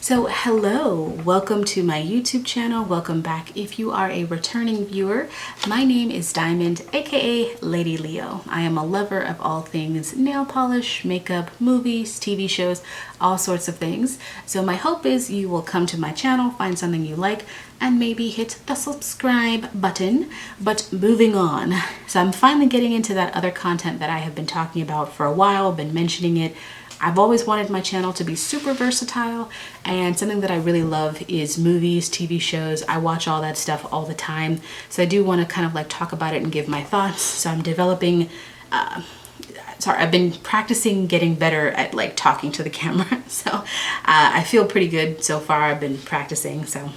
So hello, welcome to my YouTube channel. Welcome back if you are a returning viewer. My name is Diamond, aka Lady Leo. I am a lover of all things nail polish, makeup, movies, TV shows, all sorts of things. So my hope is you will come to my channel, find something you like, and maybe hit the subscribe button. But moving on, so I'm finally getting into that other content that I have been talking about for a while, been mentioning it. I've always wanted my channel to be super versatile, and something that I really love is movies, TV shows. I watch all that stuff all the time. So I do want to kind of like talk about it and give my thoughts. So I'm developing, I've been practicing getting better at like talking to the camera. So I feel pretty good so far. I've been practicing, so.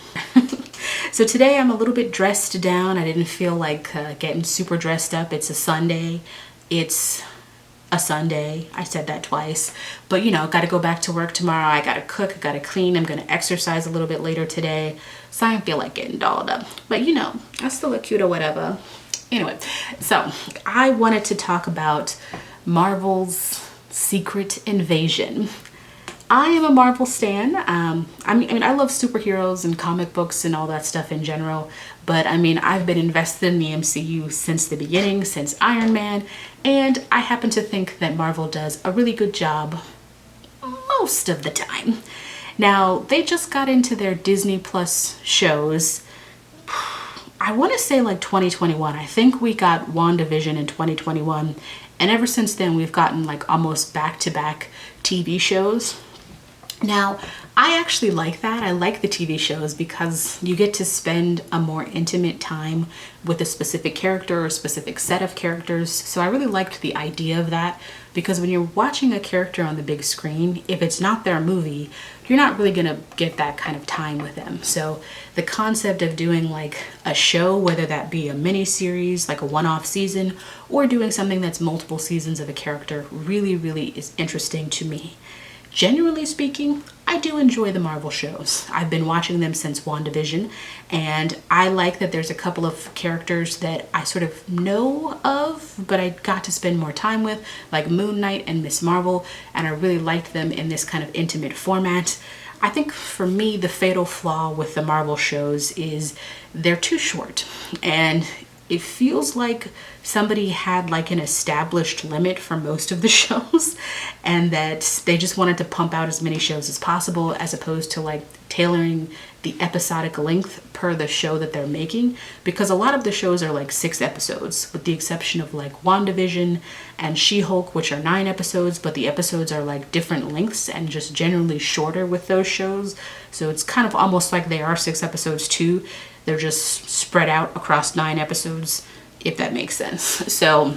So today I'm a little bit dressed down. I didn't feel like getting super dressed up. It's a Sunday. It's a Sunday. I said that twice, but you know, got to go back to work tomorrow. I got to cook, got to clean. I'm going to exercise a little bit later today. So I don't feel like getting dolled up, but you know, I still look cute or whatever. Anyway, so I wanted to talk about Marvel's Secret Invasion. I am a Marvel stan. I mean, I love superheroes and comic books and all that stuff in general. But I mean, I've been invested in the MCU since the beginning, since Iron Man. And I happen to think that Marvel does a really good job most of the time. Now, they just got into their Disney Plus shows. I want to say like 2021. I think we got WandaVision in 2021. And ever since then, we've gotten like almost back-to-back TV shows. Now, I actually like that. I like the TV shows because you get to spend a more intimate time with a specific character or a specific set of characters. So I really liked the idea of that, because when you're watching a character on the big screen, if it's not their movie, you're not really gonna get that kind of time with them. So the concept of doing like a show, whether that be a mini series, like a one-off season, or doing something that's multiple seasons of a character really is interesting to me. Generally speaking, I do enjoy the Marvel shows. I've been watching them since WandaVision, and I like that there's a couple of characters that I sort of know of, but I got to spend more time with, like Moon Knight and Miss Marvel, and I really liked them in this kind of intimate format. I think for me, the fatal flaw with the Marvel shows is they're too short, and it feels like somebody had like an established limit for most of the shows, and that they just wanted to pump out as many shows as possible, as opposed to like tailoring the episodic length per the show that they're making, because a lot of the shows are like 6 episodes, with the exception of like WandaVision and She-Hulk, which are 9 episodes, but the episodes are like different lengths and just generally shorter with those shows. So it's kind of almost like they are 6 episodes too. They're just spread out across 9 episodes, if that makes sense. So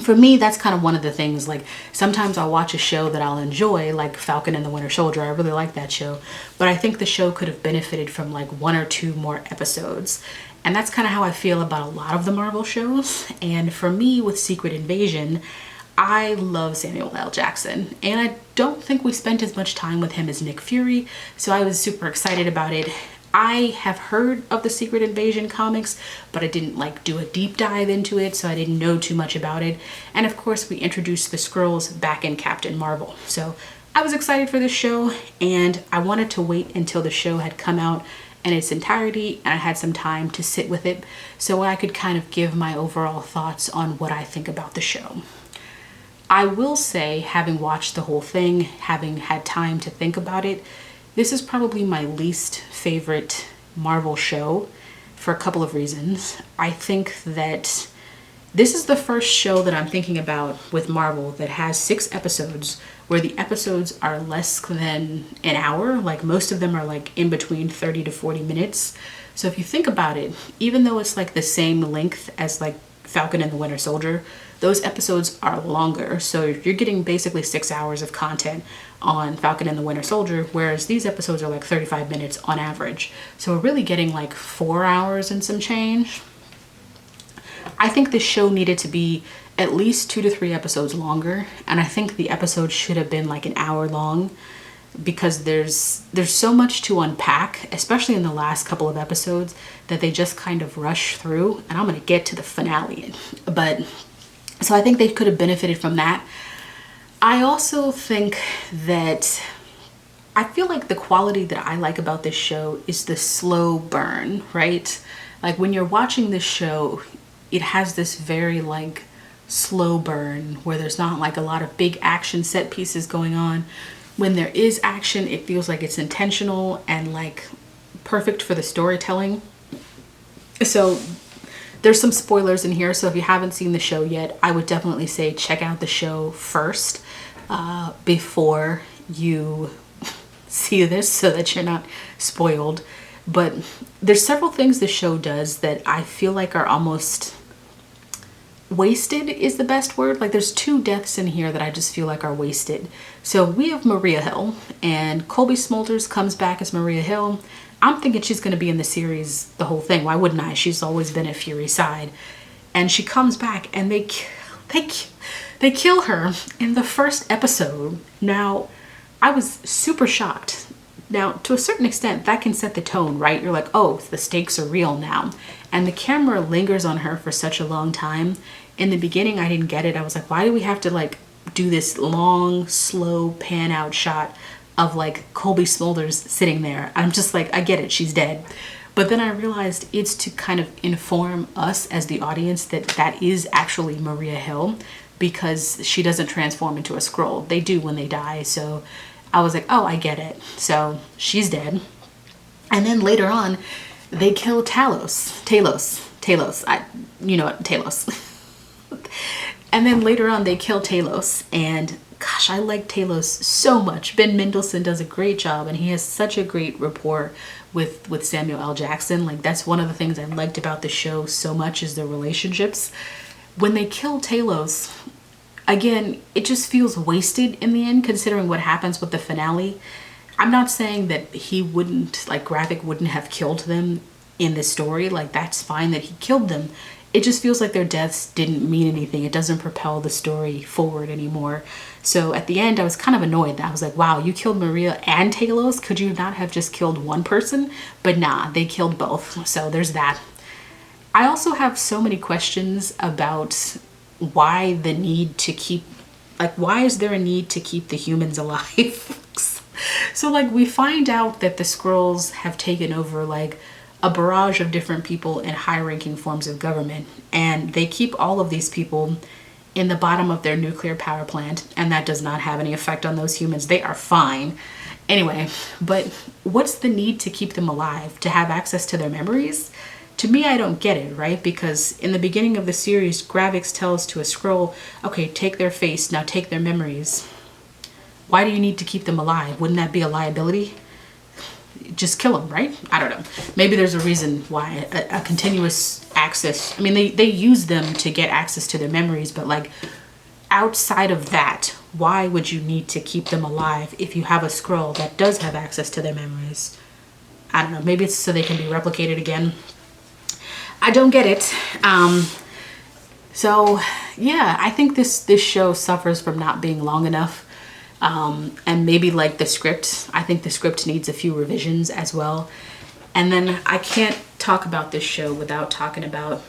for me, that's kind of one of the things. Like sometimes I'll watch a show that I'll enjoy, like Falcon and the Winter Soldier. I really like that show, but I think the show could have benefited from like 1 or 2 more episodes. And that's kind of how I feel about a lot of the Marvel shows. And for me, with Secret Invasion, I love Samuel L. Jackson, and I don't think we spent as much time with him as Nick Fury, so I was super excited about it. I have heard of the Secret Invasion comics, but I didn't like do a deep dive into it, so I didn't know too much about it. And of course, we introduced the Skrulls back in Captain Marvel. So I was excited for this show, and I wanted to wait until the show had come out in its entirety and I had some time to sit with it so I could kind of give my overall thoughts on what I think about the show. I will say, having watched the whole thing, having had time to think about it, this is probably my least favorite Marvel show for a couple of reasons. I think that this is the first show that I'm thinking about with Marvel that has 6 episodes, where the episodes are less than an hour. Like most of them are like in between 30 to 40 minutes. So if you think about it, even though it's like the same length as like Falcon and the Winter Soldier, those episodes are longer. So you're getting basically 6 hours of content on Falcon and the Winter Soldier, whereas these episodes are like 35 minutes on average. So we're really getting like 4 hours and some change. I think this show needed to be at least 2 to 3 episodes longer, and I think the episode should have been like an hour long, because there's so much to unpack, especially in the last couple of episodes, that they just kind of rush through, and I'm gonna get to the finale. But so I think they could have benefited from that. I also think that I feel like the quality that I like about this show is the slow burn, right? Like when you're watching this show, it has this very like slow burn where there's not like a lot of big action set pieces going on. When there is action, it feels like it's intentional and like perfect for the storytelling. So there's some spoilers in here, so if you haven't seen the show yet, I would definitely say check out the show first before you see this so that you're not spoiled. But there's several things the show does that I feel like are almost wasted is the best word. Like there's 2 deaths in here that I just feel like are wasted. So we have Maria Hill, and Colby Smulders comes back as Maria Hill. I'm thinking she's going to be in the series the whole thing. Why wouldn't I? She's always been at Fury's side. And she comes back and they kill her in the first episode. Now, I was super shocked. Now, to a certain extent, that can set the tone, right? You're like, oh, the stakes are real now. And the camera lingers on her for such a long time. In the beginning, I didn't get it. I was like, why do we have to like do this long, slow pan out shot of like Colby Smulders sitting there? I'm just like, I get it, she's dead. But then I realized it's to kind of inform us as the audience that that is actually Maria Hill, because she doesn't transform into a Skrull. They do when they die. So I was like, oh, I get it. So she's dead. And then later on, they kill Talos. You know what, Talos. And then later on, they kill Talos. And gosh, I like Talos so much. Ben Mendelsohn does a great job, and he has such a great rapport with Samuel L. Jackson. Like that's one of the things I liked about the show so much, is the relationships. When they kill Talos, again, it just feels wasted in the end, considering what happens with the finale. I'm not saying that he wouldn't, like Gravik wouldn't have killed them in this story. Like that's fine that he killed them. It just feels like their deaths didn't mean anything. It doesn't propel the story forward anymore. So at the end, I was kind of annoyed. I was like, wow, you killed Maria and Talos? Could you not have just killed one person? But nah, they killed both. So there's that. I also have so many questions about why the need to keep, like, why is there a need to keep the humans alive? So like we find out that the Skrulls have taken over like a barrage of different people in high-ranking forms of government, and they keep all of these people in the bottom of their nuclear power plant, and that does not have any effect on those humans. They are fine. Anyway, but what's the need to keep them alive? To have access to their memories? To me, I don't get it, right? Because in the beginning of the series, Gravik tells to a Skrull, okay, take their face, now take their memories. Why do you need to keep them alive? Wouldn't that be a liability? Just kill them, right? I don't know. Maybe there's a reason why a continuous access. I mean, they use them to get access to their memories, but like outside of that, why would you need to keep them alive if you have a Skrull that does have access to their memories? I don't know. Maybe it's so they can be replicated again. I don't get it. So yeah, I think this show suffers from not being long enough. And maybe like the script, I think the script needs a few revisions as well. And then I can't talk about this show without talking about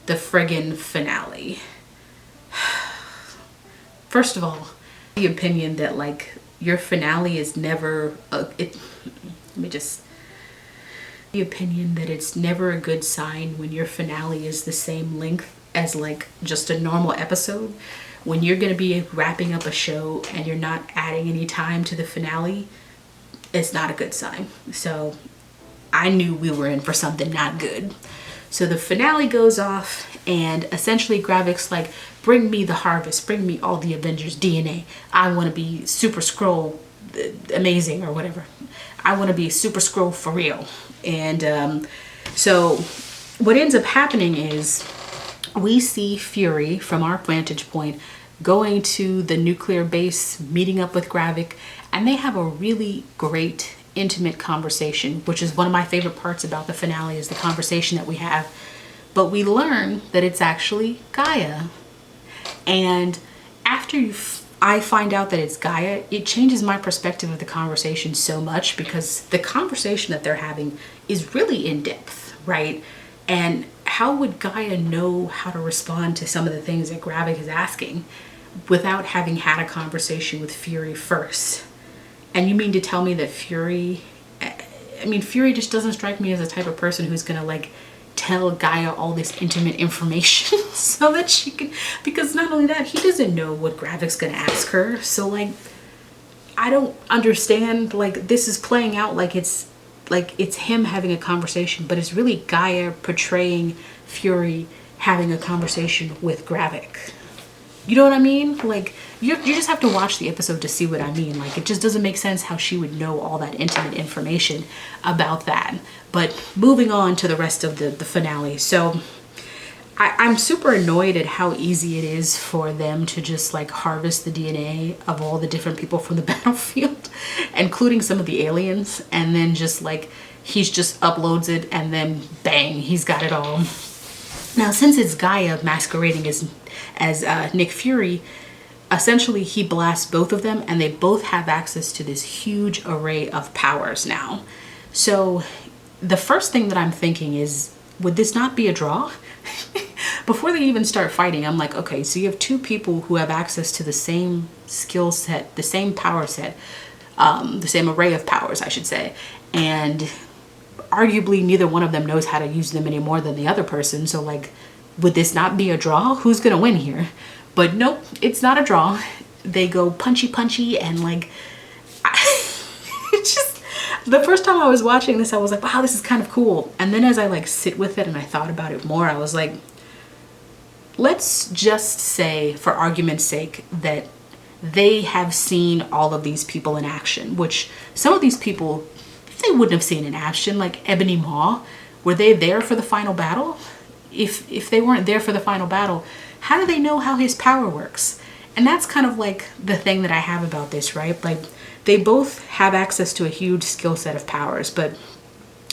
the friggin' finale. First of all, the opinion that like your finale is never the opinion that it's never a good sign when your finale is the same length as like just a normal episode. When you're going to be wrapping up a show and you're not adding any time to the finale, it's not a good sign. So I knew we were in for something not good. So the finale goes off, and essentially Gravik's like, bring me the harvest, bring me all the Avengers DNA. I want to be Super Skrull amazing or whatever. I want to be Super Skrull for real. And so what ends up happening is we see Fury from our vantage point going to the nuclear base, meeting up with Gravik, and they have a really great intimate conversation, which is one of my favorite parts about the finale, is the conversation that we have. But we learn that it's actually Gaia. And after I find out that it's Gaia, it changes my perspective of the conversation so much, because the conversation that they're having is really in depth, right? And how would Gaia know how to respond to some of the things that Gravik is asking without having had a conversation with Fury first? And you mean to tell me that Fury, I mean, Fury just doesn't strike me as the type of person who's gonna like tell Gaia all this intimate information so that she can, because not only that, he doesn't know what Gravik's gonna ask her. So like, I don't understand, like this is playing out like it's him having a conversation, but it's really Gaia portraying Fury having a conversation with Gravik. You know what I mean? Like, you just have to watch the episode to see what I mean. Like, it just doesn't make sense how she would know all that intimate information about that. But moving on to the rest of the finale. So, I'm super annoyed at how easy it is for them to just like harvest the DNA of all the different people from the battlefield, including some of the aliens. And then just like, he's just uploads it and then bang, he's got it all. Now, since it's Gaia masquerading as Nick Fury, essentially he blasts both of them and they both have access to this huge array of powers now. So the first thing that I'm thinking is, would this not be a draw? Before they even start fighting, I'm like, okay, so you have two people who have access to the same skill set, the same power set, the same array of powers, I should say. And arguably neither one of them knows how to use them any more than the other person. So like, would this not be a draw? Who's gonna win here? But nope, it's not a draw. They go punchy and like, it's just, the first time I was watching this, I was like, wow, this is kind of cool. And then as I like sit with it and I thought about it more, I was like, let's just say for argument's sake that they have seen all of these people in action, which some of these people, they wouldn't have seen in action, like Ebony Maw. Were they there for the final battle? If they weren't there for the final battle, how do they know how his power works? And that's kind of like the thing that I have about this, right? Like, they both have access to a huge skill set of powers, but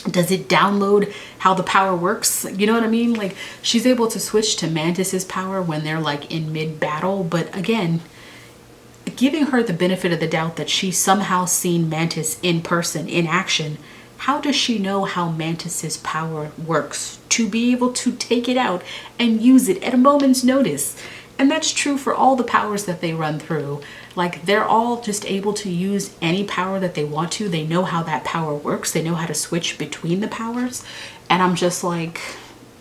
does it download how the power works? You know what I mean? Like, she's able to switch to Mantis's power when they're like in mid-battle, but again, giving her the benefit of the doubt that she's somehow seen Mantis in person, in action, how does she know how Mantis's power works to be able to take it out and use it at a moment's notice? And that's true for all the powers that they run through. Like, they're all just able to use any power that they want to. They know how that power works. They know how to switch between the powers. And I'm just like,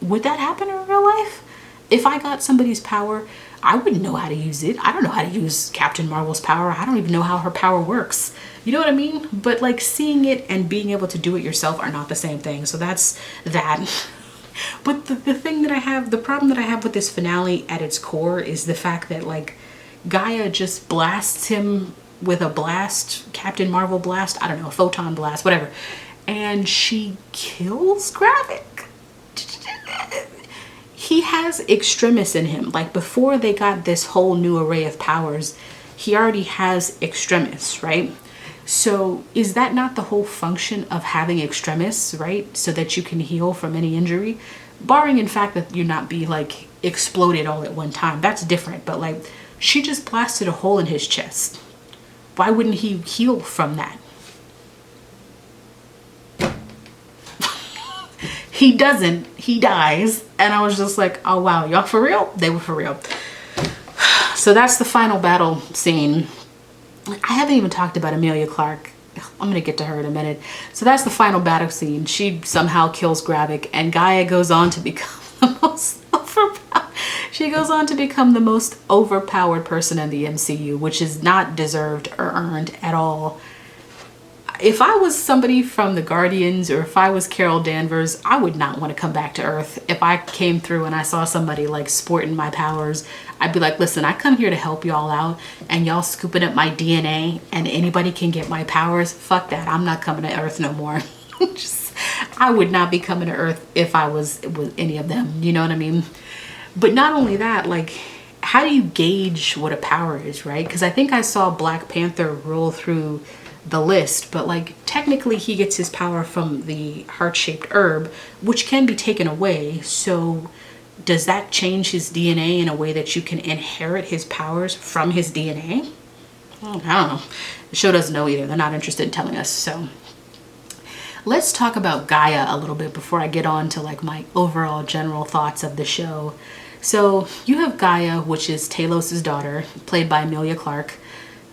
would that happen in real life? If I got somebody's power, I wouldn't know how to use it. I don't know how to use Captain Marvel's power. I don't even know how her power works. You know what I mean? But like, seeing it and being able to do it yourself are not the same thing. So that's that. But the thing that I have, the problem that I have with this finale at its core is the fact that like, Gaia just blasts him with a blast, Captain Marvel blast, I don't know, a photon blast, whatever. And she kills Gravik. He has Extremis in him. Like, before they got this whole new array of powers, he already has Extremis, right? So is that not the whole function of having Extremis, right? So that you can heal from any injury? Barring in fact that you not be like exploded all at one time. That's different. But like, she just blasted a hole in his chest. Why wouldn't he heal from that? He doesn't. He dies. And I was just like, oh wow, y'all for real? They were for real. So that's the final battle scene. I haven't even talked about Emilia Clarke. I'm gonna get to her in a minute. So that's the final battle scene. She somehow kills Gravik, and Gaia goes on to become the most overpowered. She goes on to become the most overpowered person in the MCU, which is not deserved or earned at all. If I was somebody from the Guardians, or if I was Carol Danvers, I would not want to come back to Earth. If I came through and I saw somebody like sporting my powers, I'd be like, listen, I come here to help y'all out, and y'all scooping up my DNA and anybody can get my powers. Fuck that. I'm not coming to Earth no more. I would not be coming to Earth if I was with any of them. You know what I mean? But not only that, like, how do you gauge what a power is, right? Because I think I saw Black Panther roll through the list, but like, technically he gets his power from the heart-shaped herb, which can be taken away. So does that change his DNA in a way that you can inherit his powers from his DNA? I don't know. The show doesn't know either. They're not interested in telling us. So let's talk about Gaia a little bit before I get on to like my overall general thoughts of the show. So you have Gaia, which is Talos's daughter, played by Emilia Clarke.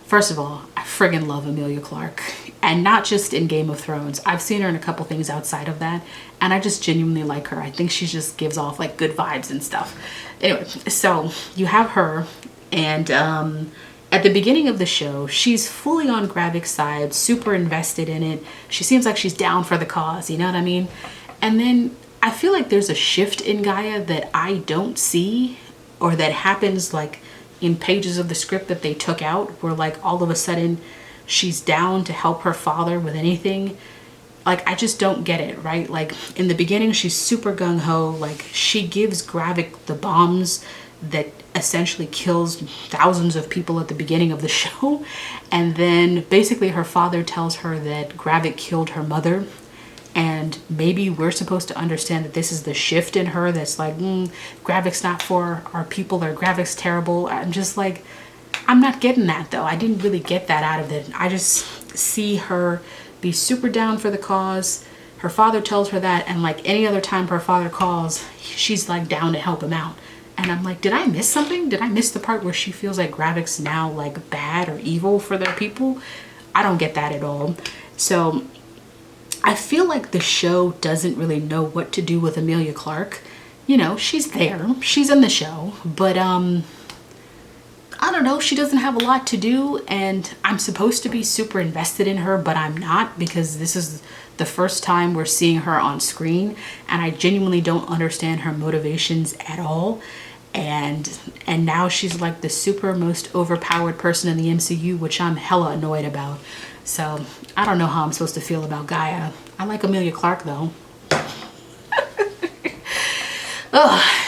First of all, I friggin' love Emilia Clarke, and not just in Game of Thrones. I've seen her in a couple things outside of that, and I just genuinely like her. I think she just gives off like good vibes and stuff. Anyway, so you have her, and at the beginning of the show, she's fully on Gravik's side, super invested in it. She seems like she's down for the cause, you know what I mean? And then I feel like there's a shift in Gaia that I don't see, or that happens like in pages of the script that they took out, where like all of a sudden she's down to help her father with anything. Like, I just don't get it, right? Like, in the beginning, she's super gung-ho. Like, she gives Gravik the bombs that essentially kills thousands of people at the beginning of the show. And then basically her father tells her that Gravik killed her mother. And maybe we're supposed to understand that this is the shift in her that's like, Gravik's not for our people, or Gravik's terrible. I'm just like, I'm not getting that though. I didn't really get that out of it. I just see her be super down for the cause. Her father tells her that, and like any other time her father calls, she's like down to help him out. And I'm like, did I miss something? Did I miss the part where she feels like Gravik's now like bad or evil for their people? I don't get that at all. So I feel like the show doesn't really know what to do with Emilia Clarke. You know, she's there, she's in the show, but I don't know, she doesn't have a lot to do, and I'm supposed to be super invested in her, but I'm not, because this is the first time we're seeing her on screen, and I genuinely don't understand her motivations at all. And now she's like the super most overpowered person in the MCU, which I'm hella annoyed about. So I don't know how I'm supposed to feel about Gaia. I like Emilia Clarke though.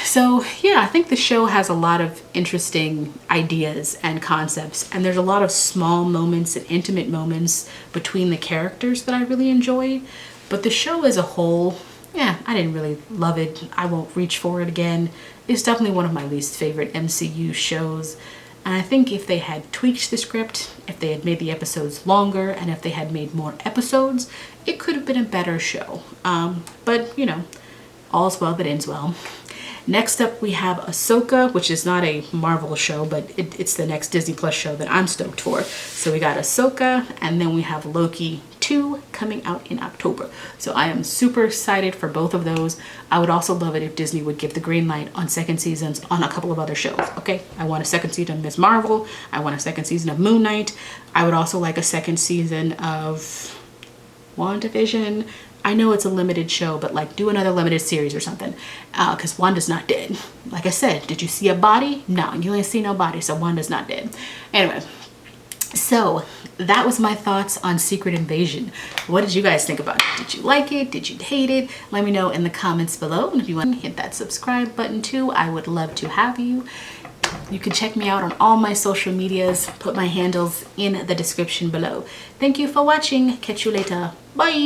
So yeah, I think the show has a lot of interesting ideas and concepts, and there's a lot of small moments and intimate moments between the characters that I really enjoy. But the show as a whole, yeah, I didn't really love it. I won't reach for it again. It's definitely one of my least favorite MCU shows. And I think if they had tweaked the script, if they had made the episodes longer, and if they had made more episodes, it could have been a better show. But you know, all's well that ends well. Next up we have Ahsoka, which is not a Marvel show, but it's the next Disney Plus show that I'm stoked for. So we got Ahsoka, and then we have Loki 2 coming out in October. So I am super excited for both of those. I would also love it if Disney would give the green light on second seasons on a couple of other shows, okay? I want a second season of Ms. Marvel. I want a second season of Moon Knight. I would also like a second season of WandaVision. I know it's a limited show, but like do another limited series or something, because Wanda's not dead. Like I said, did you see a body? No, you ain't see no body, so Wanda's not dead. Anyway, so that was my thoughts on Secret Invasion. What did you guys think about it? Did you like it? Did you hate it? Let me know in the comments below. And if you want to hit that subscribe button too, I would love to have you. You can check me out on all my social medias. Put my handles in the description below. Thank you for watching. Catch you later. Bye.